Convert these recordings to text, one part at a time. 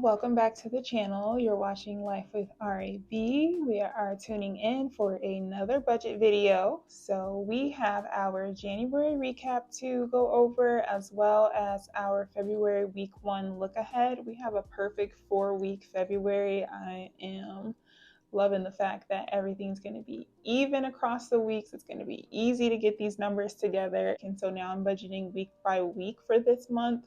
welcome back to the channel. You're watching Life with RAB. We are tuning in for another budget video. So we have our January recap to go over, as well as our February week 1 look ahead. We have a perfect 4-week February. I am loving the fact that everything's going to be even across the weeks. It's going to be easy to get these numbers together. And so now I'm budgeting week by week for this month.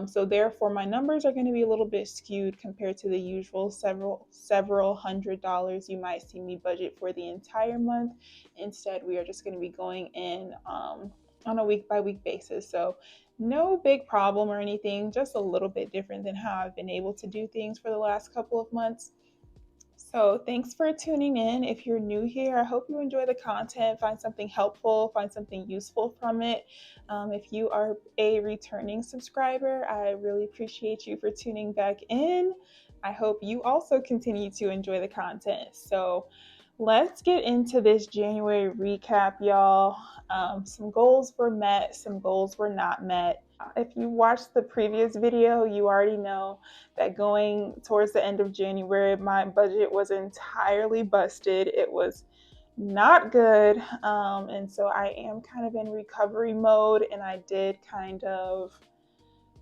So therefore, my numbers are going to be a little bit skewed compared to the usual several $100s you might see me budget for the entire month. Instead, we are just going to be going in on a week by week basis. So no big problem or anything, just a little bit different than how I've been able to do things for the last couple of months. So thanks for tuning in. If you're new here, I hope you enjoy the content, find something helpful, find something useful from it. If you are a returning subscriber, I really appreciate you for tuning back in. I hope you also continue to enjoy the content. So let's get into this January recap, y'all. Some goals were met, some goals were not met. If you watched the previous video, you already know that going towards the end of January, my budget was entirely busted. It was not good. And so I am kind of in recovery mode, and I did kind of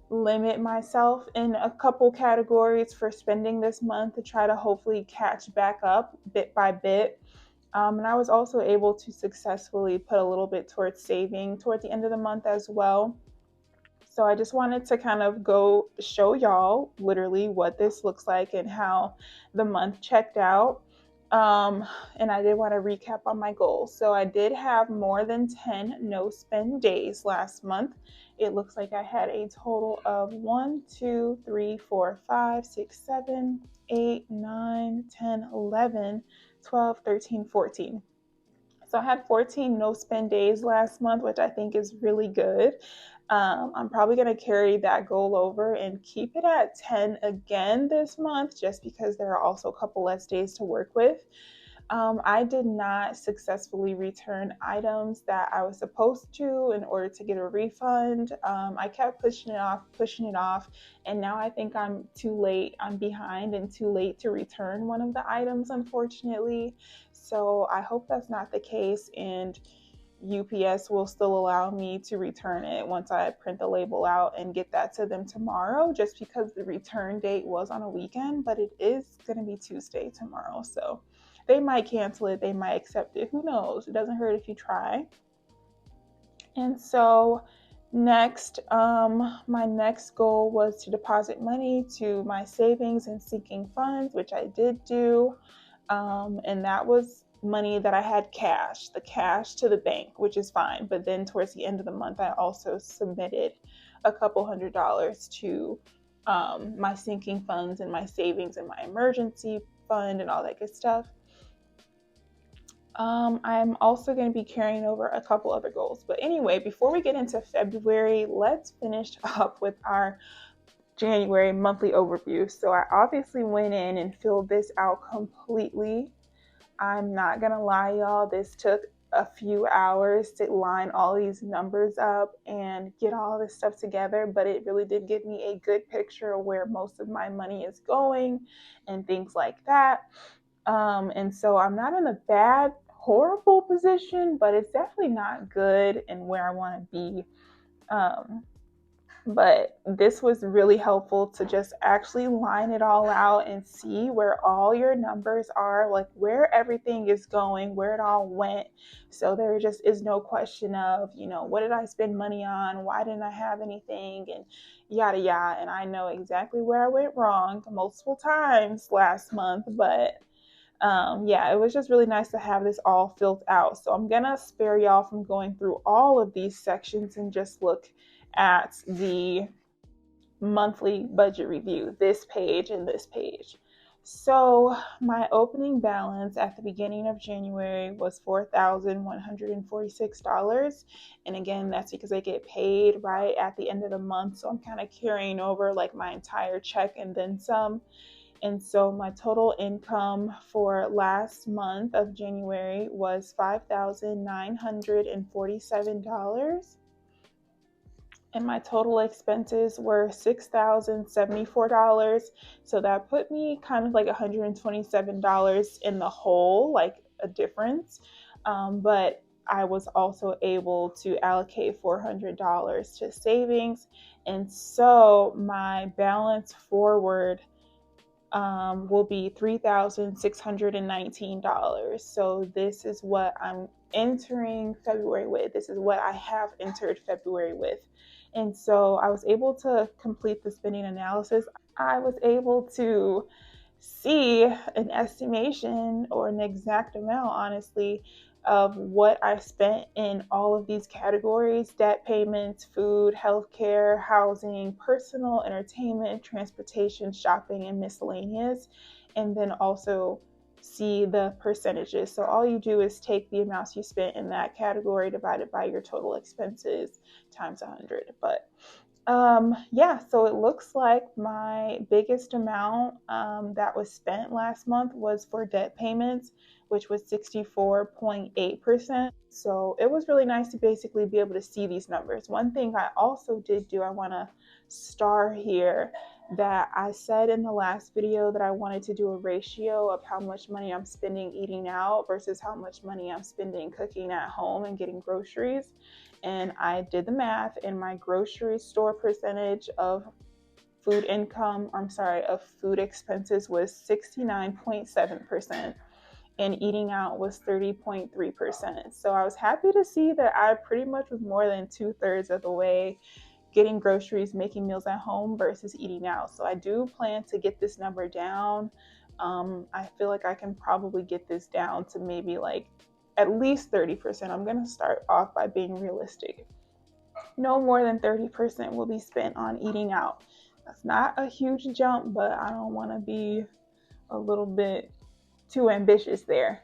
limit myself in a couple categories for spending this month to try to hopefully catch back up bit by bit. And I was also able to successfully put a little bit towards saving towards the end of the month as well. So I just wanted to kind of go show y'all literally what this looks like and how the month checked out. And I did want to recap on my goals. So I did have more than 10 no spend days last month. It looks like I had a total of 1, 2, 3, 4, 5, 6, 7, 8, 9, 10, 11, 12, 13, 14. So I had 14 no spend days last month, which I think is really good. I'm probably going to carry that goal over and keep it at 10 again this month, just because there are also a couple less days to work with. I did not successfully return items that I was supposed to in order to get a refund. I kept pushing it off, and now I think I'm too late. I'm behind and too late to return one of the items, unfortunately. So I hope that's not the case, and UPS will still allow me to return it once I print the label out and get that to them tomorrow, just because the return date was on a weekend, but it is going to be Tuesday tomorrow. So they might cancel it, they might accept it, who knows? It doesn't hurt if you try. And so next, my next goal was to deposit money to my savings and sinking funds, which I did do. And that was money that I had cash, the cash to the bank, which is fine. But then towards the end of the month, I also submitted a couple $100s to my sinking funds and my savings and my emergency fund and all that good stuff. I'm also going to be carrying over a couple other goals. But anyway, before we get into February, let's finish up with our January monthly overview. So I obviously went in and filled this out completely. I'm not gonna lie, y'all, this took a few hours to line all these numbers up and get all this stuff together, but it really did give me a good picture of where most of my money is going and things like that. And so I'm not in a bad, horrible position, but it's definitely not good and where I want to be. But this was really helpful to just actually line it all out and see where all your numbers are, like where everything is going, where it all went. So there just is no question of, what did I spend money on? Why didn't I have anything? And yada, yada. And I know exactly where I went wrong multiple times last month, but yeah, it was just really nice to have this all filled out. So I'm gonna spare y'all from going through all of these sections and just look at the monthly budget review, this page and this page. So my opening balance at the beginning of January was $4,146. And again, that's because I get paid right at the end of the month. So I'm kind of carrying over like my entire check and then some. And so my total income for last month of January was $5,947. and my total expenses were $6,074. So that put me kind of like $127 in the hole, like a difference. But I was also able to allocate $400 to savings. And so my balance forward will be $3,619. So this is what I'm entering February with. This is what I have entered February with. And so I was able to complete the spending analysis. I was able to see an estimation or an exact amount, honestly, of what I spent in all of these categories: debt payments, food, healthcare, housing, personal, entertainment, transportation, shopping, and miscellaneous. And then also see the percentages. So all you do is take the amounts you spent in that category divided by your total expenses times 100. But yeah, so it looks like my biggest amount that was spent last month was for debt payments, which was 64.8%. So it was really nice to basically be able to see these numbers. One thing I also did do, I want to star here, that I said in the last video that I wanted to do a ratio of how much money I'm spending eating out versus how much money I'm spending cooking at home and getting groceries. And I did the math, and my grocery store percentage of food income, of food expenses was 69.7%, and eating out was 30.3%. So I was happy to see that I pretty much was more than 2/3 of the way getting groceries, making meals at home versus eating out. So I do plan to get this number down. I feel like I can probably get this down to maybe like at least 30%. I'm going to start off by being realistic. No more than 30% will be spent on eating out. That's not a huge jump, but I don't want to be a little bit too ambitious there.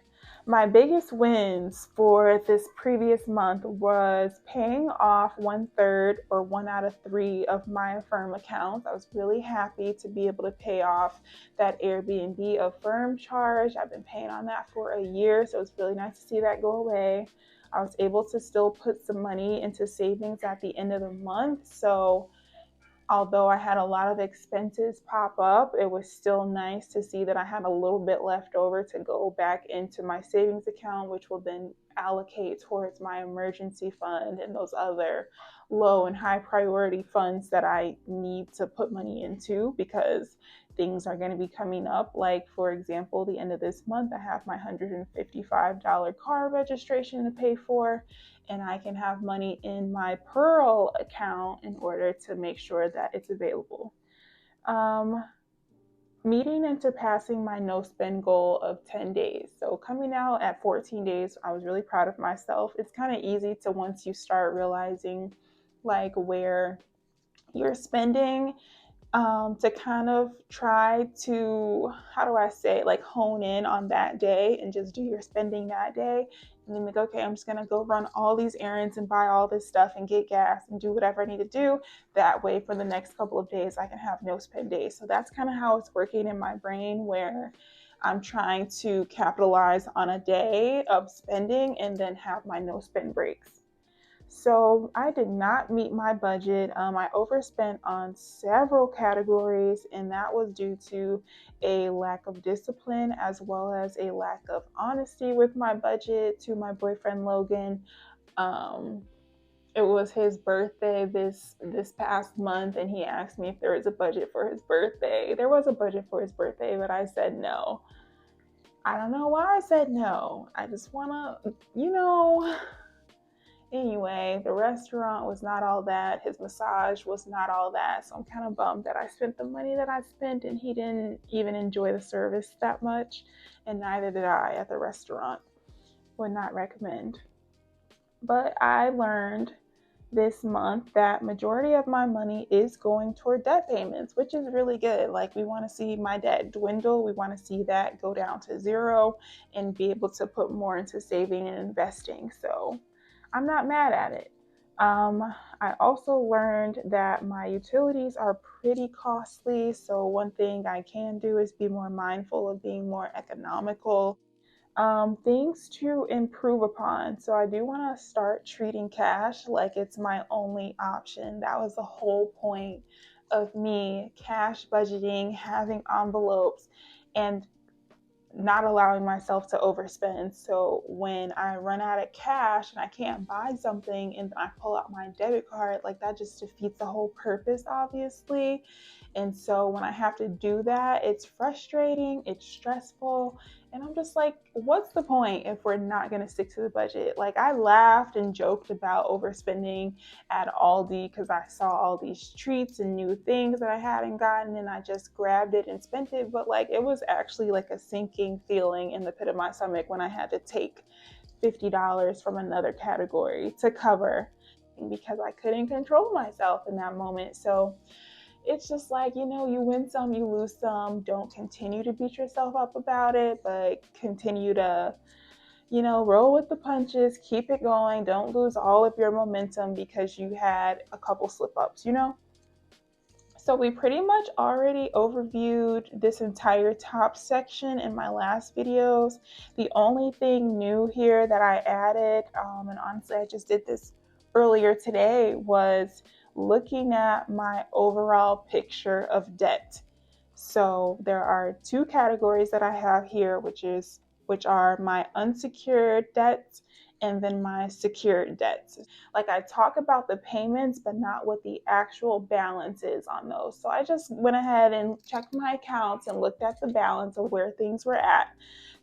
My biggest wins for this previous month was paying off 1/3 or 1 out of 3 of my Affirm accounts. I was really happy to be able to pay off that Airbnb Affirm charge. I've been paying on that for a year, so it's really nice to see that go away. I was able to still put some money into savings at the end of the month. So although I had a lot of expenses pop up, it was still nice to see that I had a little bit left over to go back into my savings account, which will then allocate towards my emergency fund and those other low and high priority funds that I need to put money into because things are going to be coming up. Like, for example, the end of this month, I have my $155 car registration to pay for, and I can have money in my Pearl account in order to make sure that it's available. Meeting and surpassing my no spend goal of 10 days. So coming out at 14 days, I was really proud of myself. It's kind of easy to, once you start realizing like where you're spending, to kind of try to, how do I say, like hone in on that day and just do your spending that day. And then like, okay, I'm just gonna go run all these errands and buy all this stuff and get gas and do whatever I need to do. That way, for the next couple of days, I can have no spend days. So that's kind of how it's working in my brain, where I'm trying to capitalize on a day of spending and then have my no spend breaks. So I did not meet my budget. I overspent on several categories, and that was due to a lack of discipline as well as a lack of honesty with my budget to my boyfriend Logan. Um, it was his birthday this past month, and he asked me if there was a budget for his birthday. There was a budget for his birthday, but I said no. I don't know why I said no. I just wanna, Anyway, the restaurant was not all that. His massage was not all that. So I'm kind of bummed that I spent the money that I spent and he didn't even enjoy the service that much. And neither did I at the restaurant. Would not recommend. But I learned this month that majority of my money is going toward debt payments, which is really good. Like, we want to see my debt dwindle. We want to see that go down to zero and be able to put more into saving and investing. So I'm not mad at it. I also learned that my utilities are pretty costly. So one thing I can do is be more mindful of being more economical. Things to improve upon. So I do want to start treating cash like it's my only option. That was the whole point of me cash budgeting, having envelopes, and not allowing myself to overspend. So when I run out of cash and I can't buy something and I pull out my debit card, like that just defeats the whole purpose, obviously. And so when I have to do that, it's frustrating, it's stressful. And I'm just like, what's the point if we're not going to stick to the budget? Like, I laughed and joked about overspending at Aldi because I saw all these treats and new things that I hadn't gotten, and I just grabbed it and spent it. But like, it was actually like a sinking feeling in the pit of my stomach when I had to take $50 from another category to cover, because I couldn't control myself in that moment. So it's just like, you win some, you lose some. Don't continue to beat yourself up about it, but continue to, roll with the punches, keep it going. Don't lose all of your momentum because you had a couple slip ups. So we pretty much already overviewed this entire top section in my last videos. The only thing new here that I added, and honestly, I just did this earlier today, was looking at my overall picture of debt. So there are two categories that I have here, which are my unsecured debts and then my secured debts. Like, I talk about the payments, but not what the actual balance is on those. So I just went ahead and checked my accounts and looked at the balance of where things were at.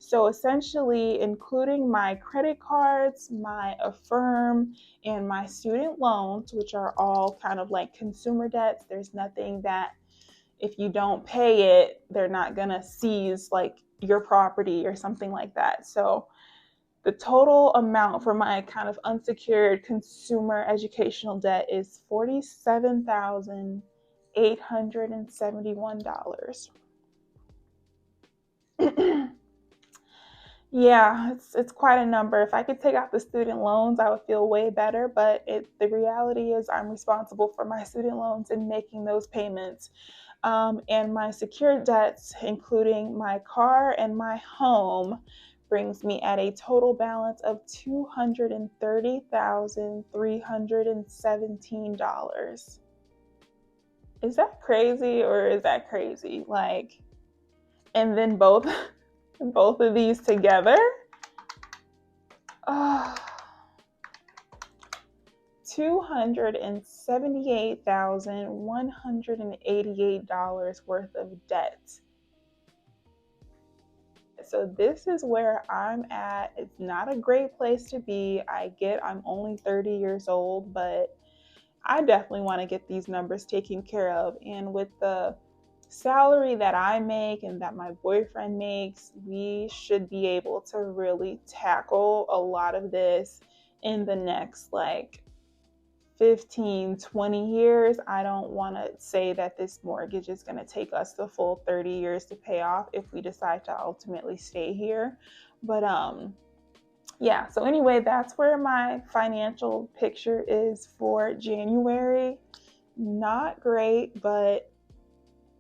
So essentially, including my credit cards, my Affirm, and my student loans, which are all kind of like consumer debts. There's nothing that if you don't pay it, they're not going to seize like your property or something like that. So the total amount for my kind of unsecured consumer educational debt is $47,871. Yeah, it's quite a number. If I could take out the student loans, I would feel way better. But the reality is I'm responsible for my student loans and making those payments. And my secured debts, including my car and my home, brings me at a total balance of $230,317. Is that crazy or is that crazy? Like, and then both of these together, $278,188 worth of debt. So this is where I'm at. It's not a great place to be. I'm only 30 years old, but I definitely want to get these numbers taken care of. And with the salary that I make and that my boyfriend makes, we should be able to really tackle a lot of this in the next 15, 20 years. I don't want to say that this mortgage is going to take us the full 30 years to pay off if we decide to ultimately stay here. But yeah, so anyway, that's where my financial picture is for January. Not great, but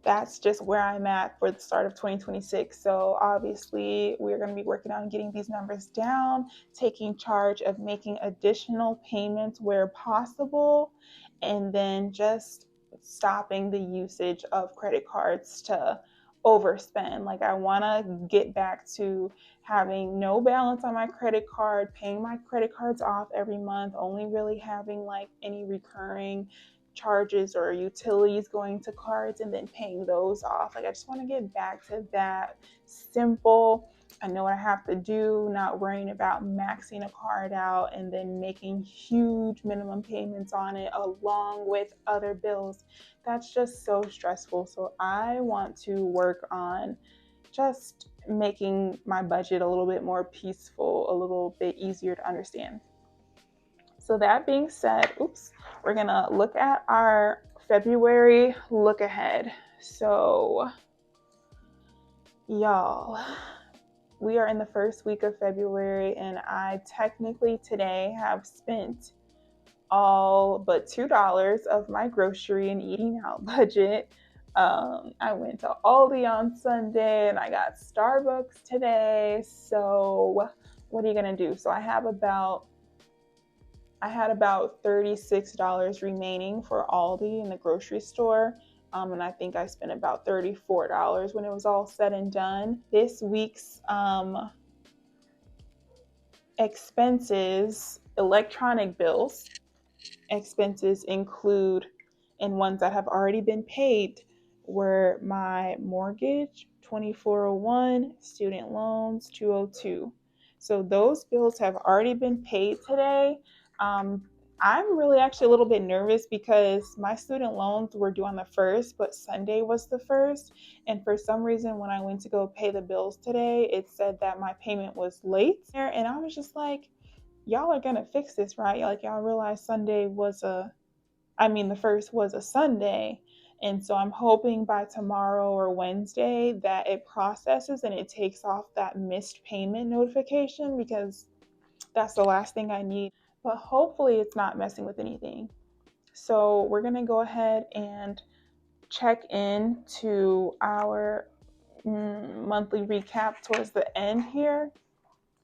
that's just where I'm at for the start of 2026. So obviously we're going to be working on getting these numbers down, taking charge of making additional payments where possible, and then just stopping the usage of credit cards to overspend. Like, I want to get back to having no balance on my credit card, paying my credit cards off every month, only really having like any recurring charges or utilities going to cards and then paying those off. Like, I just want to get back to that simple. I know what I have to do, not worrying about maxing a card out and then making huge minimum payments on it along with other bills. That's just so stressful. So I want to work on just making my budget a little bit more peaceful, a little bit easier to understand. So that being said, we're gonna look at our February look ahead. So y'all, we are in the first week of February, and I technically today have spent all but $2 of my grocery and eating out budget. I went to Aldi on Sunday and I got Starbucks today. So what are you gonna do? So I had about $36 remaining for Aldi in the grocery store. And I think I spent about $34 when it was all said and done. This week's expenses, electronic bills, expenses include, and ones that have already been paid, were my mortgage, 2401, student loans, 202. So those bills have already been paid today. I'm really actually a little bit nervous because my student loans were due on the 1st, but Sunday was the 1st. And for some reason, when I went to go pay the bills today, it said that my payment was late. And I was just like, y'all are gonna fix this, right? Like, y'all realize the 1st was a Sunday. And so I'm hoping by tomorrow or Wednesday that it processes and it takes off that missed payment notification, because that's the last thing I need. But hopefully it's not messing with anything. So we're gonna go ahead and check in to our monthly recap towards the end here.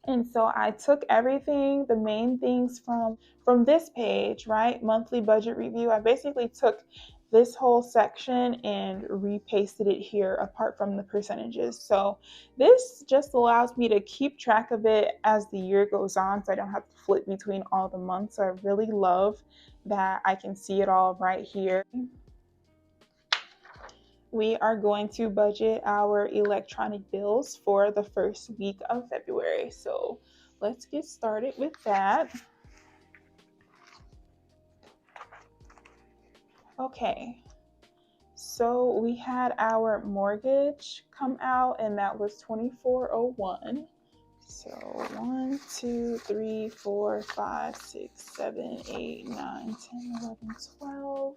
And so I took everything, the main things from this page, right? Monthly budget review. I basically took this whole section and repasted it here apart from the percentages. So this just allows me to keep track of it as the year goes on, so I don't have to flip between all the months. So I really love that I can see it all right here. We are going to budget our electronic bills for the first week of February. So let's get started with that. Okay, so we had our mortgage come out, and that was 2401. So 1, 2, 3, 4, 5, 6, 7, 8, 9, 10, 11, 12.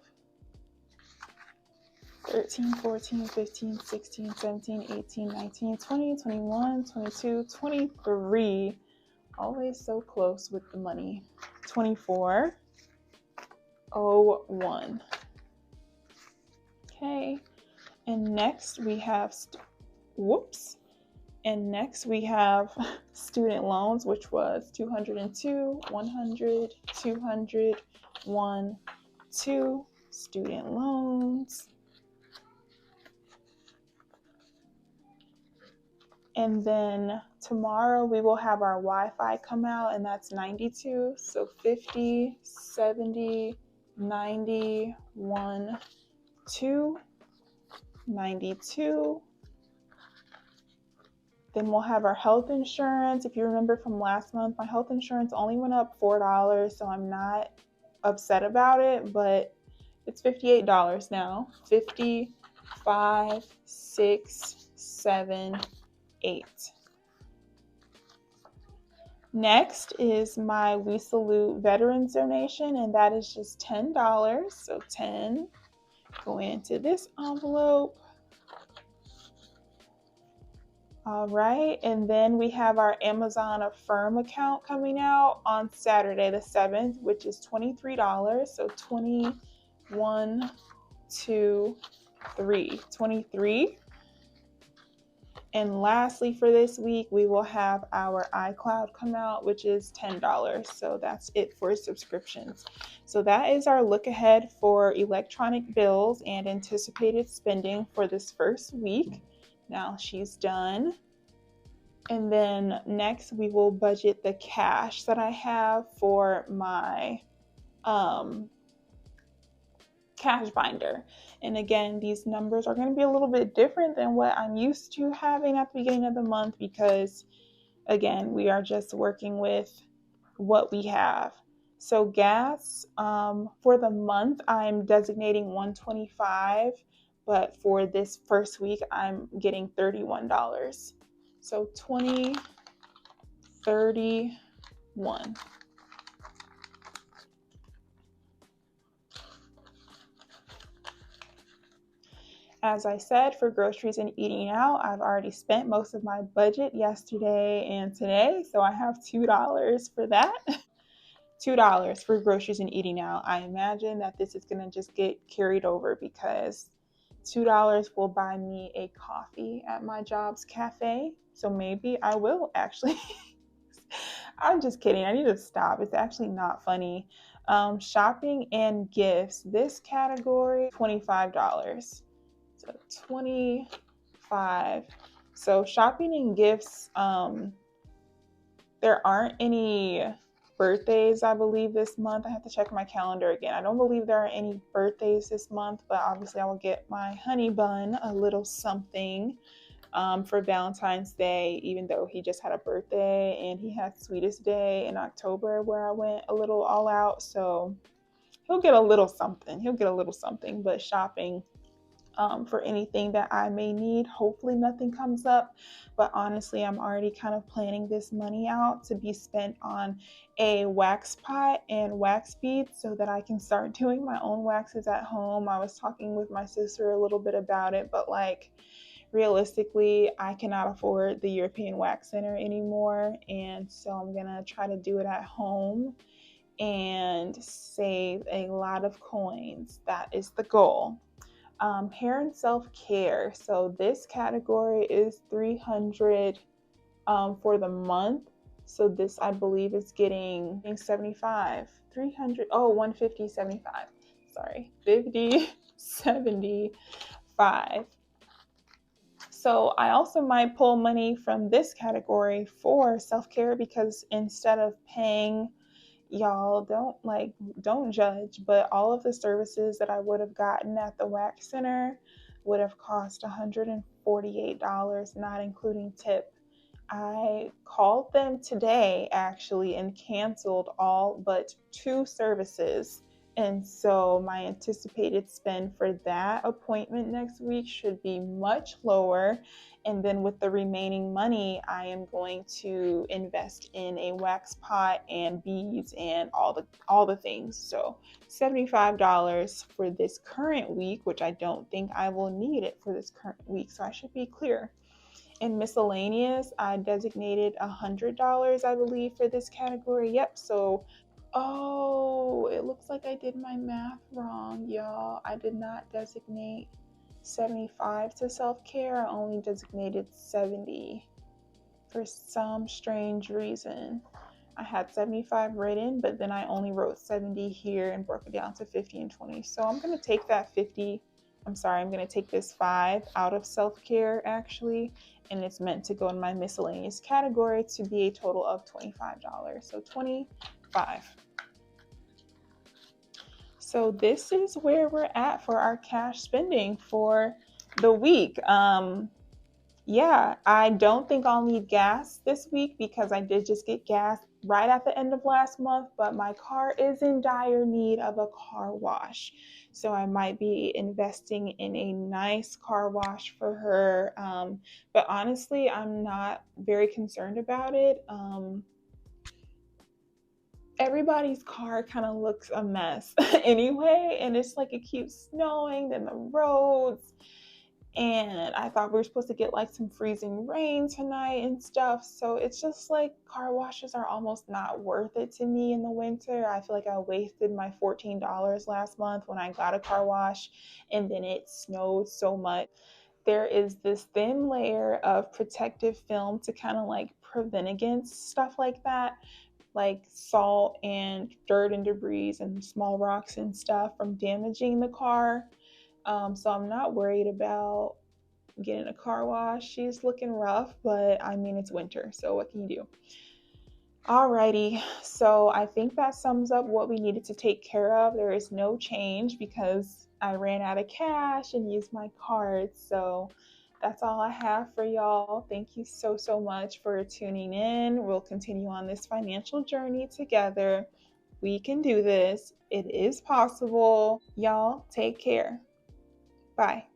13, 14, 15, 16, 17, 18, 19, 20, 21, 22, 23. Always so close with the money. 2401. Okay. And next we have student loans, which was 202, 100, 200, 1, 2 student loans. And then tomorrow we will have our Wi-Fi come out, and that's 92. So 50, 70, 90, 1, 2, 92. Then we'll have our health insurance. If you remember from last month, my health insurance only went up $4, so I'm not upset about it, but it's $58 now. 50, 5, 6, 7, 8. Next is my We Salute Veterans donation, and that is just $10. So 10 go into this envelope. All right, and then we have our Amazon Affirm account coming out on Saturday the 7th, which is $23. So 21, 2, 3, 23. And lastly, for this week, we will have our iCloud come out, which is $10. So that's it for subscriptions. So that is our look ahead for electronic bills and anticipated spending for this first week. Now she's done. And then next we will budget the cash that I have for my cash binder. And again, these numbers are going to be a little bit different than what I'm used to having at the beginning of the month, because again, we are just working with what we have. So gas, for the month, I'm designating $125, but for this first week, I'm getting $31. So 20, 31. As I said, for groceries and eating out, I've already spent most of my budget yesterday and today, so I have $2 for that. $2 for groceries and eating out. I imagine that this is going to just get carried over because $2 will buy me a coffee at my job's cafe. So maybe I will actually. I'm just kidding. I need to stop. It's actually not funny. Shopping and gifts. This category, $25. So 25. So shopping and gifts, there aren't any birthdays, I believe, this month. I have to check my calendar again. I don't believe there are any birthdays this month, but obviously I will get my honey bun a little something for Valentine's Day, even though he just had a birthday and he had Sweetest Day in October where I went a little all out. So he'll get a little something. He'll get a little something, but shopping for anything that I may need. Hopefully nothing comes up, but honestly, I'm already kind of planning this money out to be spent on a wax pot and wax beads so that I can start doing my own waxes at home. I was talking with my sister a little bit about it, but like realistically, I cannot afford the European Wax Center anymore, and so I'm gonna try to do it at home and save a lot of coins. That is the goal. Hair and self-care. So this category is $300 for the month. So this, I believe, is getting 75, 300, oh, 150, 75. Sorry, 50, 75. So I also might pull money from this category for self-care because instead of paying, y'all don't judge, but all of the services that I would have gotten at the wax center would have cost $148, not including tip. I called them today actually and canceled all but 2 services. And so my anticipated spend for that appointment next week should be much lower. And then with the remaining money, I am going to invest in a wax pot and beads and all the things. So $75 for this current week, which I don't think I will need it for this current week. So I should be clear. In miscellaneous, I designated $100, I believe, for this category. Yep. So, oh, it looks like I did my math wrong, y'all. I did not designate 75 to self-care. I only designated 70 for some strange reason. I had 75 written, but then I only wrote 70 here and broke it down to 50 and 20. So I'm going to take that 50. I'm going to take this 5 out of self-care actually, and it's meant to go in my miscellaneous category to be a total of $25. So 25. So this is where we're at for our cash spending for the week. Yeah, I don't think I'll need gas this week because I did just get gas right at the end of last month, but my car is in dire need of a car wash. So I might be investing in a nice car wash for her. But honestly, I'm not very concerned about it. Everybody's car kind of looks a mess anyway, and it's like it keeps snowing, then the roads. And I thought we were supposed to get like some freezing rain tonight and stuff. So it's just like car washes are almost not worth it to me in the winter. I feel like I wasted my $14 last month when I got a car wash and then it snowed so much. There is this thin layer of protective film to kind of like prevent against stuff like that, like salt and dirt and debris and small rocks and stuff from damaging the car. So I'm not worried about getting a car wash. She's looking rough, but I mean, it's winter, so what can you do? Alrighty, so I think that sums up what we needed to take care of. There is no change because I ran out of cash and used my card. So that's all I have for y'all. Thank you so much for tuning in. We'll continue on this financial journey together. We can do this. It is possible. Y'all take care. Bye.